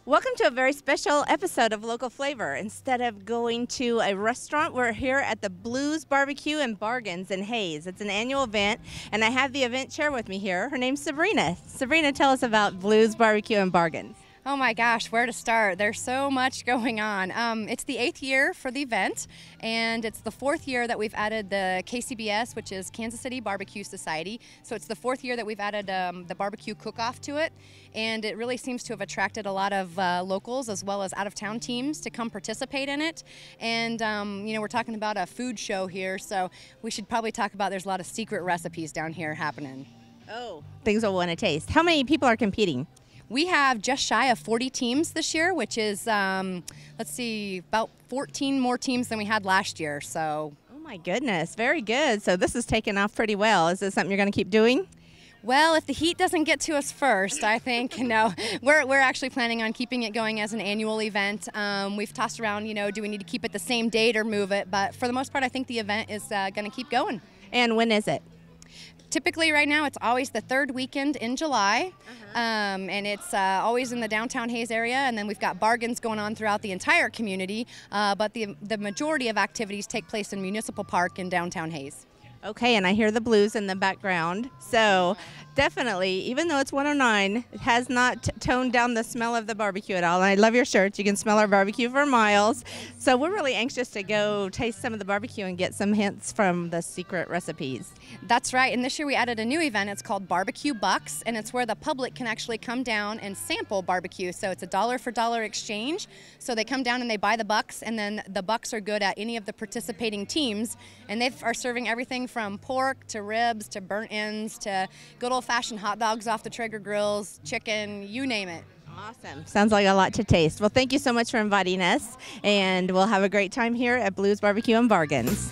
Welcome to a very special episode of Local Flavor. Instead of going to a restaurant, we're here at the Blues BBQ and Bargains in Hayes. It's an annual event, and I have the event chair with me here. Her name's Sabrina. Sabrina, tell us about Blues BBQ and Bargains. Oh my gosh, where to start? There's so much going on. It's the 8th year for the event, and it's the 4th year that we've added the KCBS, which is Kansas City Barbecue Society. So it's the 4th year that we've added the barbecue cook-off to it, and it really seems to have attracted a lot of locals as well as out-of-town teams to come participate in it. And you know, we're talking about a food show here, so we should probably talk about there's a lot of secret recipes down here happening. Oh, things we'll want to taste. How many people are competing? We have just shy of 40 teams this year, which is, let's see, about 14 more teams than we had last year. So, oh my goodness, very good. So this is taking off pretty well. Is this something you're going to keep doing? Well, if the heat doesn't get to us first, I think, no. We're actually planning on keeping it going as an annual event. We've tossed around, you know, do we need to keep it the same date or move it? But for the most part, I think the event is going to keep going. And when is it? Typically right now it's always the 3rd weekend in July, and it's always in the downtown Hayes area, and then we've got bargains going on throughout the entire community, but the majority of activities take place in Municipal Park in downtown Hayes. Okay, and I hear the blues in the background. So definitely, even though it's 109, it has not toned down the smell of the barbecue at all. And I love your shirts. You can smell our barbecue for miles. So we're really anxious to go taste some of the barbecue and get some hints from the secret recipes. That's right, and this year we added a new event. It's called Barbecue Bucks, and it's where the public can actually come down and sample barbecue. So it's a dollar-for-dollar exchange. So they come down and they buy the bucks, and then the bucks are good at any of the participating teams, and they are serving everything from pork to ribs to burnt ends to good old-fashioned hot dogs off the Traeger grills, chicken, you name it. Awesome. Sounds like a lot to taste. Well, thank you so much for inviting us, and we'll have a great time here at Blues BBQ and Bargains.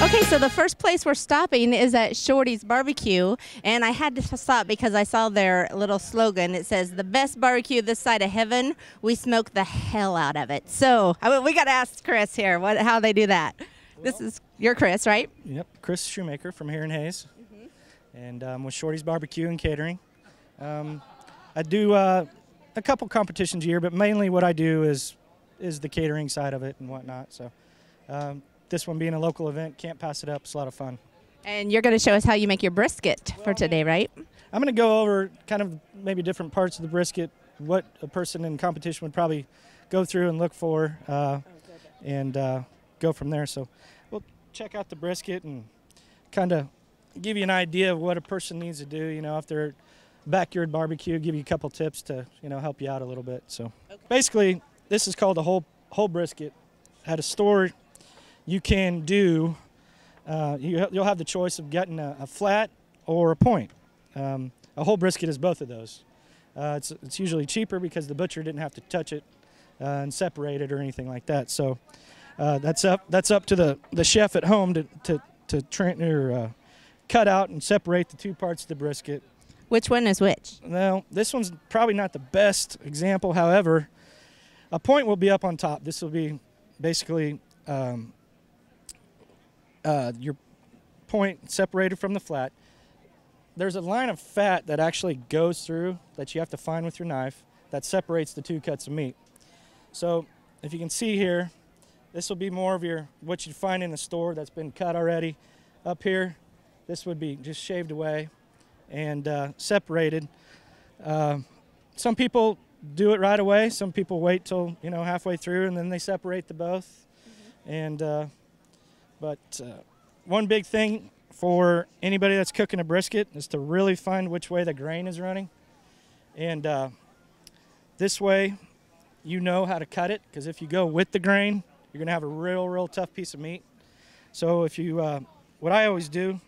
Okay, so the first place we're stopping is at Shortys BBQ, and I had to stop because I saw their little slogan. It says, "The best barbecue this side of heaven, we smoke the hell out of it." So we got to ask Chris here how they do that. Well, you're Chris, right? Yep, Chris Shoemaker from here in Hayes, and with Shortys BBQ and Catering. I do a couple competitions a year, but mainly what I do is the catering side of it and whatnot. So. This one being a local event, can't pass it up. It's a lot of fun. And you're going to show us how you make your brisket for today, right? I'm going to go over kind of maybe different parts of the brisket, what a person in competition would probably go through and look for, and go from there. So we'll check out the brisket and kind of give you an idea of what a person needs to do. You know, if they're backyard barbecue, give you a couple tips to, you know, help you out a little bit. So basically, this is called a whole brisket. At a store, you can do, you'll have the choice of getting a flat or a point. A whole brisket is both of those. It's usually cheaper because the butcher didn't have to touch it and separate it or anything like that. So that's up to the chef at home to cut out and separate the two parts of the brisket. Which one is which? Well, this one's probably not the best example. However, a point will be up on top. This will be basically your point separated from the flat. There's a line of fat that actually goes through that you have to find with your knife that separates the two cuts of meat. So if you can see here, this will be more of what you'd find in the store that's been cut already. Up here, this would be just shaved away and separated. Some people do it right away. Some people wait till, you know, halfway through and then they separate the both. And but one big thing for anybody that's cooking a brisket is to really find which way the grain is running. And this way you know how to cut it, because if you go with the grain, you're going to have a real tough piece of meat. So if you, what I always do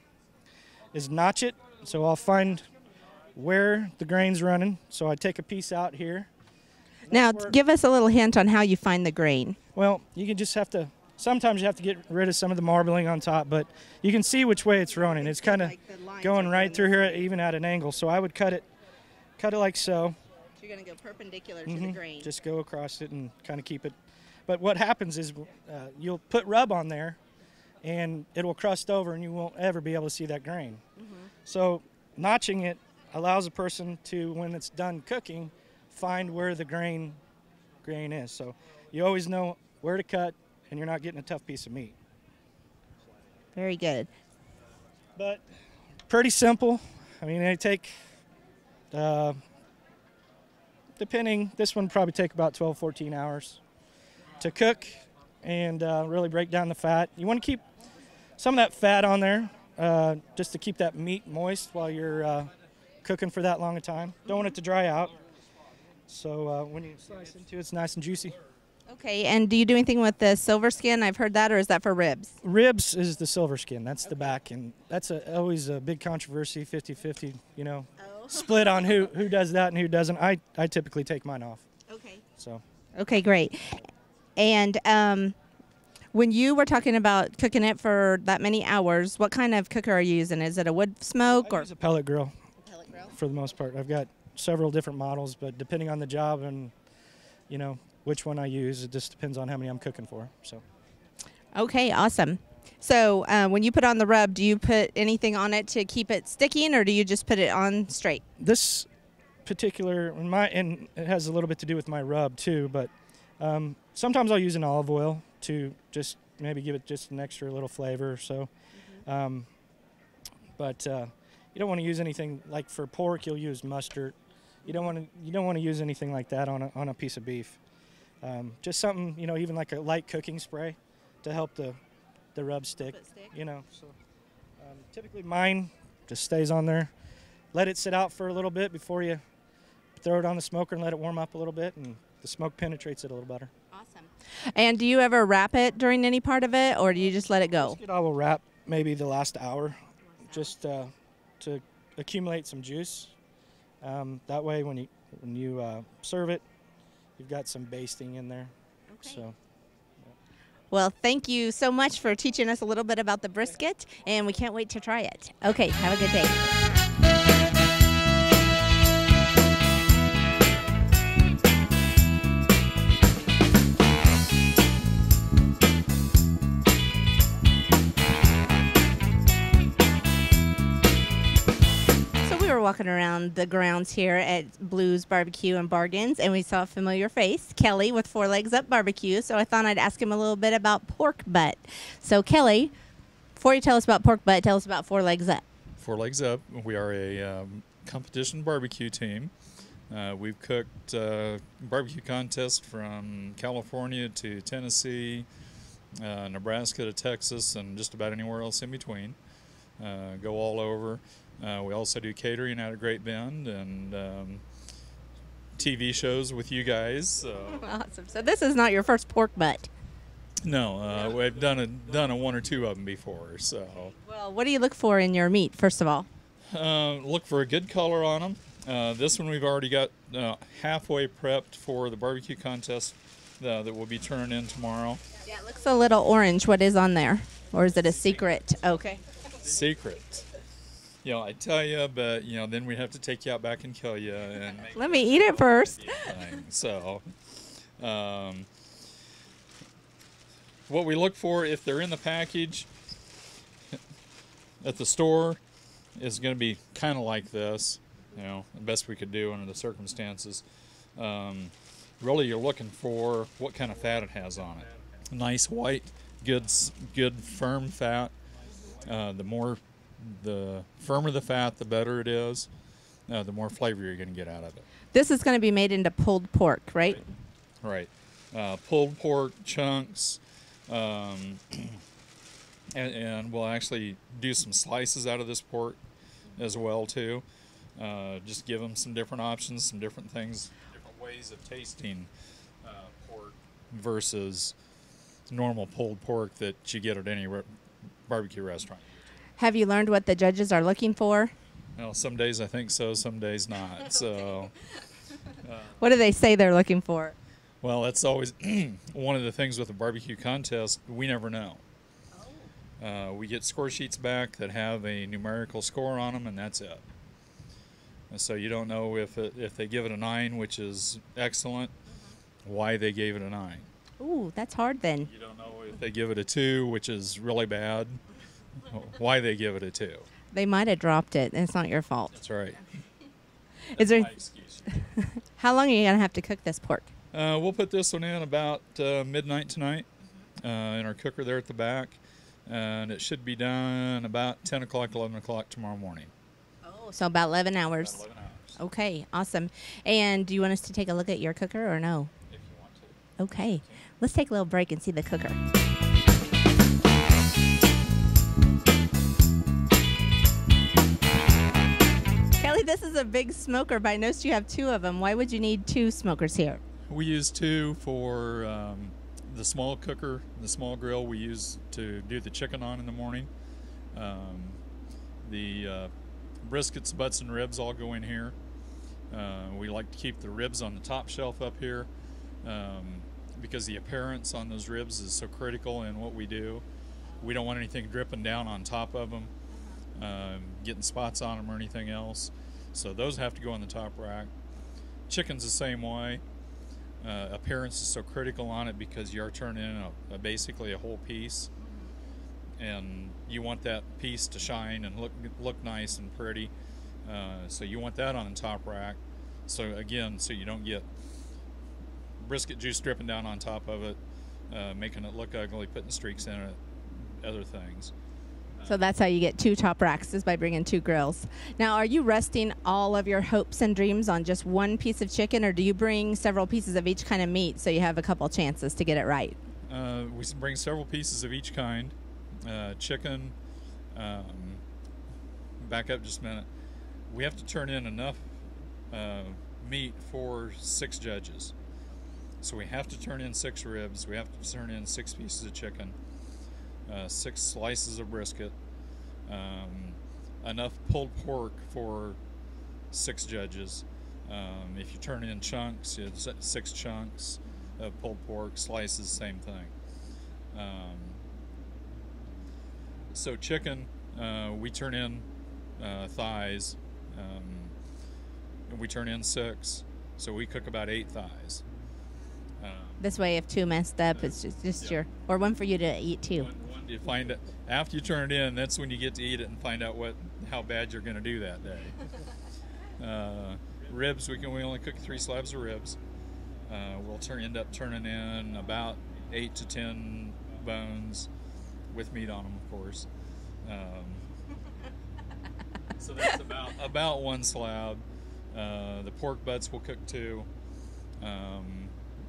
is notch it. So I'll find where the grain's running. So I take a piece out here. Now, give us a little hint on how you find the grain. Well, you can just have to, sometimes you have to get rid of some of the marbling on top, but you can see which way it's running. It's kind of going right through here, even at an angle. So I would cut it like so, So you're going to go perpendicular to the grain. Just go across it and kind of keep it. But what happens is you'll put rub on there, and it'll crust over, and you won't ever be able to see that grain. So notching it allows a person to, when it's done cooking, find where the grain is. So you always know where to cut, and you're not getting a tough piece of meat. Very good. But pretty simple. I mean, they take, depending, this one probably take about 12, 14 hours to cook and really break down the fat. You want to keep some of that fat on there just to keep that meat moist while you're cooking for that long a time. Don't want it to dry out. So when you slice into it, it's nice and juicy. Okay, and do you do anything with the silver skin? I've heard that, or is that for ribs? Ribs is the silver skin. That's the back, and that's always a big controversy, 50-50, you know, split on who does that and who doesn't. I typically take mine off. Okay. So. Okay, great. And when you were talking about cooking it for that many hours, what kind of cooker are you using? Is it a wood smoke I or use a pellet grill? A pellet grill? For the most part. I've got several different models, but depending on the job and, you know, which one I use, it just depends on how many I'm cooking for. So. Okay, awesome. So when you put on the rub, do you put anything on it to keep it sticking, or do you just put it on straight? This particular, and it has a little bit to do with my rub too, but sometimes I'll use an olive oil to just maybe give it just an extra little flavor or so. But you don't want to use anything like for pork. You'll use mustard. You don't want to use anything like that on a piece of beef. Just something, you know, even like a light cooking spray to help the rub stick. You know, so typically mine just stays on there. Let it sit out for a little bit before you throw it on the smoker and let it warm up a little bit, and the smoke penetrates it a little better. Awesome. And do you ever wrap it during any part of it, or do you just let it go? I will wrap maybe the last hour, just to accumulate some juice. That way, when you serve it, you've got some basting in there. Okay. So. Well, thank you so much for teaching us a little bit about the brisket, and we can't wait to try it. Okay, have a good day. Walking around the grounds here at Blues Barbecue and Bargains, and we saw a familiar face, Kelly with Legs Up BBQ. So I thought I'd ask him a little bit about pork butt. So Kelly, before you tell us about pork butt, tell us about Legs Up. Legs Up, we are a competition barbecue team. We've cooked barbecue contests from California to Tennessee, Nebraska to Texas, and just about anywhere else in between. Go all over. We also do catering out of Great Bend and TV shows with you guys. So. Awesome. So this is not your first pork butt. No, we've done a one or two of them before. So. Well, what do you look for in your meat, first of all? Look for a good color on them. This one we've already got halfway prepped for the barbecue contest that will be turning in tomorrow. Yeah, it looks a little orange. What is on there? Or is it a secret? Okay. Secret. You know, I tell you, but, you know, then we have to take you out back and kill you. And let me eat it first. So, what we look for, if they're in the package at the store, is going to be kind of like this. You know, the best we could do under the circumstances. Really, you're looking for what kind of fat it has on it. Nice white, good firm fat. The firmer the fat, the better it is. The more flavor you're going to get out of it. This is going to be made into pulled pork, right? Right. Pulled pork chunks, and we'll actually do some slices out of this pork as well too. Just give them some different options, some different things, different ways of tasting pork versus normal pulled pork that you get at any barbecue restaurant. Have you learned what the judges are looking for? Well, some days I think so, some days not. So, what do they say they're looking for? Well, that's always one of the things with a barbecue contest. We never know. We get score sheets back that have a numerical score on them, and that's it. And so you don't know if they give it a 9, which is excellent, why they gave it a 9. Ooh, that's hard then. You don't know if they give it a 2, which is really bad, why they give it a 2. They might have dropped it, and it's not your fault. That's right. Is there? My excuse. How long are you gonna have to cook this pork? We'll put this one in about midnight tonight in our cooker there at the back, and it should be done about 10 o'clock, 11 o'clock tomorrow morning. Oh, so about 11 hours. About 11 hours. Okay, awesome. And do you want us to take a look at your cooker or no? If you want to. Okay, let's take a little break and see the cooker. Kelly, this is a big smoker, but I noticed you have 2 of them. Why would you need 2 smokers here? We use 2 for the small cooker, the small grill we use to do the chicken on in the morning. The briskets, butts, and ribs all go in here. We like to keep the ribs on the top shelf up here because the appearance on those ribs is so critical in what we do. We don't want anything dripping down on top of them, getting spots on them or anything else. So those have to go on the top rack. Chicken's the same way. Appearance is so critical on it because you are turning in basically a whole piece, and you want that piece to shine and look nice and pretty. So you want that on the top rack. So again, so you don't get brisket juice dripping down on top of it, making it look ugly, putting streaks in it, other things. So that's how you get 2 top racks, is by bringing 2 grills. Now, are you resting all of your hopes and dreams on just one piece of chicken, or do you bring several pieces of each kind of meat so you have a couple chances to get it right? We bring several pieces of each kind. Chicken, back up just a minute. We have to turn in enough meat for 6 judges. So we have to turn in 6 ribs. We have to turn in 6 pieces of chicken. 6 slices of brisket, enough pulled pork for 6 judges. If you turn in chunks, it's 6 chunks of pulled pork, slices, same thing. So chicken, we turn in thighs, we turn in 6, so we cook about 8 thighs. This way, if 2 messed up, it's just yeah. your, or one for you to eat too. One you find it after you turn it in. That's when you get to eat it and find out how bad you're going to do that day. Ribs, we only cook 3 slabs of ribs. We'll end up turning in about 8 to 10 bones with meat on them, of course. So that's about 1 slab. The pork butts we'll cook 2.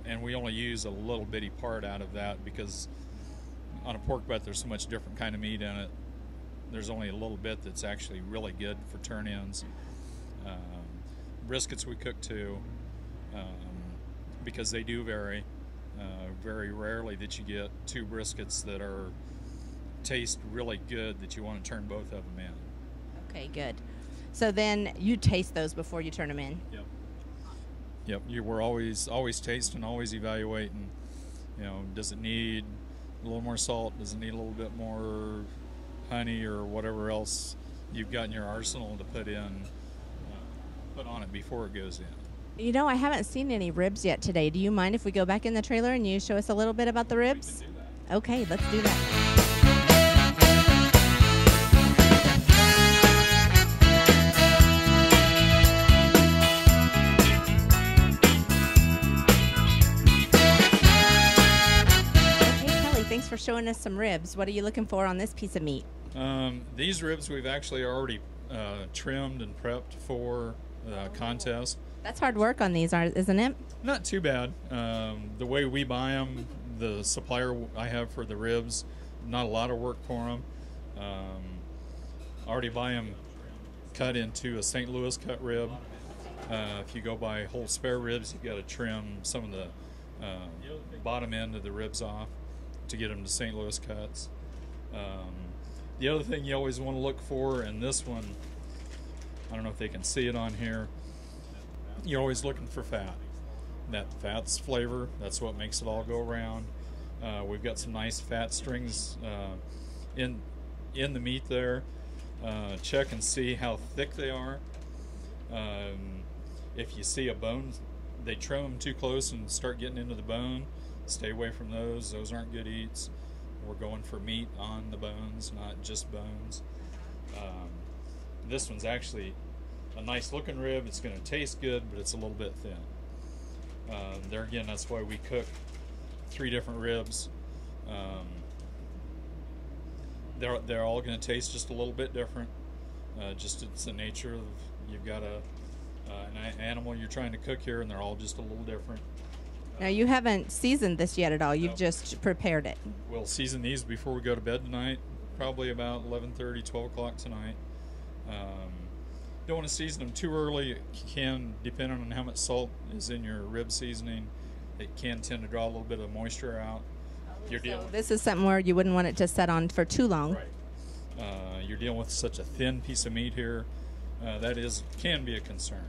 And we only use a little bitty part out of that because on a pork butt there's so much different kind of meat in it. There's only a little bit that's actually really good for turn-ins. Briskets we cook 2 because they do vary. Very rarely that you get 2 briskets that taste really good that you want to turn both of them in. Okay, good. So then you taste those before you turn them in. Yep. Yep, we're always tasting, always evaluating. You know, does it need a little more salt? Does it need a little bit more honey or whatever else you've got in your arsenal to put on it before it goes in? You know, I haven't seen any ribs yet today. Do you mind if we go back in the trailer and you show us a little bit about the ribs? We can do that. Okay, let's do that. Thanks for showing us some ribs. What are you looking for on this piece of meat? These ribs we've actually already trimmed and prepped for the contest. That's hard work on these, isn't it? Not too bad. The way we buy them, the supplier I have for the ribs, not a lot of work for them. I already buy them cut into a St. Louis cut rib. If you go buy whole spare ribs, you've got to trim some of the bottom end of the ribs off to get them to St. Louis cuts. The other thing you always want to look for, and this one, I don't know if they can see it on here, you're always looking for fat. That fat's flavor, that's what makes it all go around. We've got some nice fat strings in the meat there. Check and see how thick they are. If you see a bone, they trim them too close and start getting into the bone. Stay away from those. Those aren't good eats. We're going for meat on the bones, not just bones. This one's actually a nice looking rib. It's going to taste good, but it's a little bit thin. There again, that's why we cook 3 different ribs. They're all going to taste just a little bit different. Just it's the nature of, you've got an animal you're trying to cook here, and they're all just a little different. Now, you haven't seasoned this yet at all. You've Nope. just prepared it. We'll season these before we go to bed tonight, probably about 11:30, 12 o'clock tonight. Don't want to season them too early. It can, depending on how much salt is in your rib seasoning, it can tend to draw a little bit of moisture out. You're So dealing this is something where you wouldn't want it to set on for too long. right. You're dealing with such a thin piece of meat here. That can be a concern.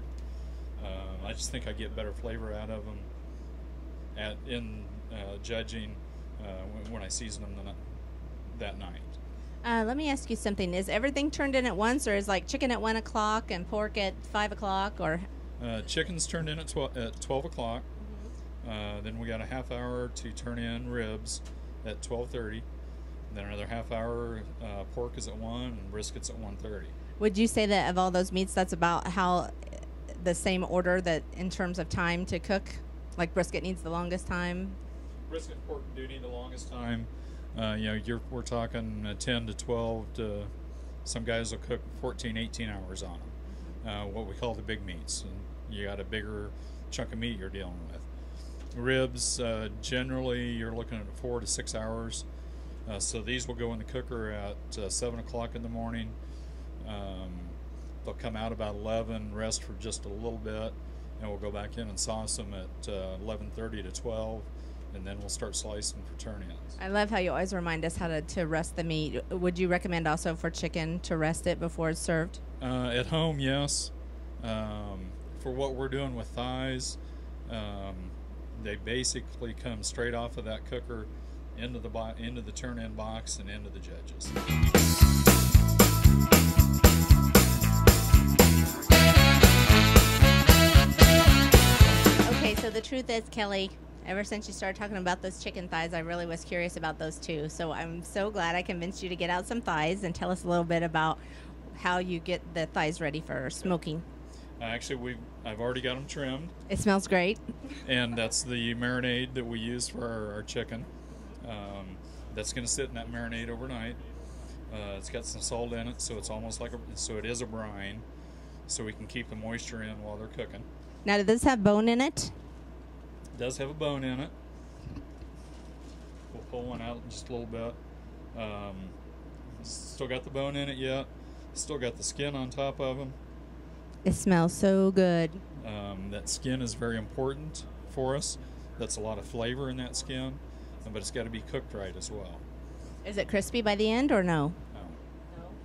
I just think I get better flavor out of them in judging when I season them that night. Let me ask you something. Is everything turned in at once, or is like chicken at 1 o'clock and pork at 5 o'clock? Or Chicken's turned in at 12 o'clock. Then we got a half hour to turn in ribs at 12:30. Then another half hour, pork is at 1 and brisket's at 1:30. would you say that of all those meats, that's about how the same order that in terms of time to cook? Like brisket needs the longest time? Brisket and pork do need the longest time. We're talking 10 to 12 to some guys will cook 14, 18 hours on them. What we call the big meats. And you got a bigger chunk of meat you're dealing with. Ribs, generally you're looking at 4 to 6 hours. So these will go in the cooker at 7 o'clock in the morning. They'll come out about 11, rest for just a little bit, and we'll go back in and sauce them at 11:30 to 12, and then we'll start slicing for turn-ins. I love how you always remind us how to rest the meat. Would you recommend also for chicken to rest it before it's served? At home, yes. For what we're doing with thighs, they basically come straight off of that cooker into the turn-in box and into the judges. Okay, so the truth is, Kelly, ever since you started talking about those chicken thighs, I really was curious about those too. So I'm so glad I convinced you to get out some thighs and tell us a little bit about how you get the thighs ready for smoking. Actually, I've already got them trimmed. It smells great. And that's the marinade that we use for our chicken. That's going to sit in that marinade overnight. It's got some salt in it, so it's almost like so it is a brine, so we can keep the moisture in while they're cooking. Now, does this have bone in it? It does have a bone in it. We'll pull one out in just a little bit. Still got the bone in it yet. Still got the skin on top of them. It smells so good. That skin is very important for us. That's a lot of flavor in that skin, but it's got to be cooked right as well. Is it crispy by the end or no?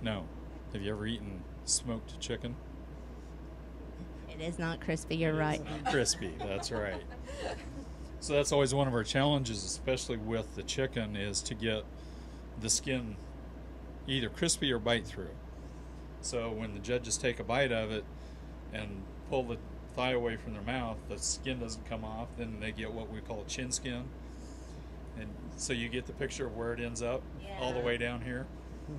No. Have you ever eaten smoked chicken? It is not crispy, you're right. Crispy, that's right. So that's always one of our challenges, especially with the chicken, is to get the skin either crispy or bite through. So when the judges take a bite of it and pull the thigh away from their mouth, the skin doesn't come off, then they get what we call chin skin. And so you get the picture of where it ends up, all the way down here.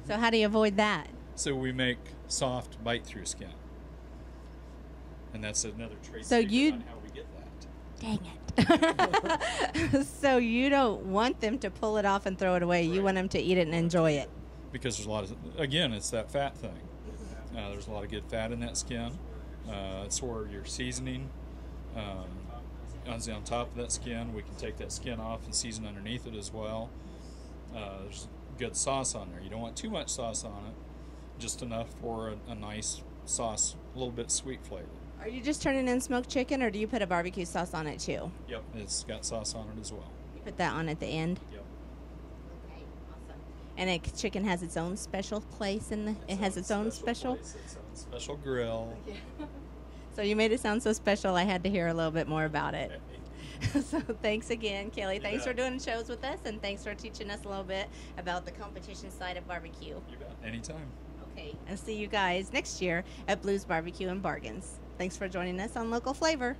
So how do you avoid that? So we make soft bite-through skin. And that's another trade So secret on how we get that. Dang it. So you don't want them to pull it off and throw it away. You want them to eat it and enjoy it. Because there's a lot of, again, it's that fat thing. There's a lot of good fat in that skin. It's where your seasoning is on top of that skin. We can take that skin off and season underneath it as well. There's good sauce on there. You don't want too much sauce on it, just enough for a nice sauce, a little bit sweet flavor. Are you just turning in smoked chicken, or do you put a barbecue sauce on it too? Yep, it's got sauce on it as well. You put that on at the end? Yep. Okay, awesome. And the chicken has its own special place in the. It has its own special. Place, its own special grill. Yeah. So you made it sound so special. I had to hear a little bit more about it. So thanks again, Kelly. Thanks for doing shows with us, and thanks for teaching us a little bit about the competition side of barbecue. You bet. Anytime. Okay, and see you guys next year at Blues Barbecue and Bargains. Thanks for joining us on Local Flavor.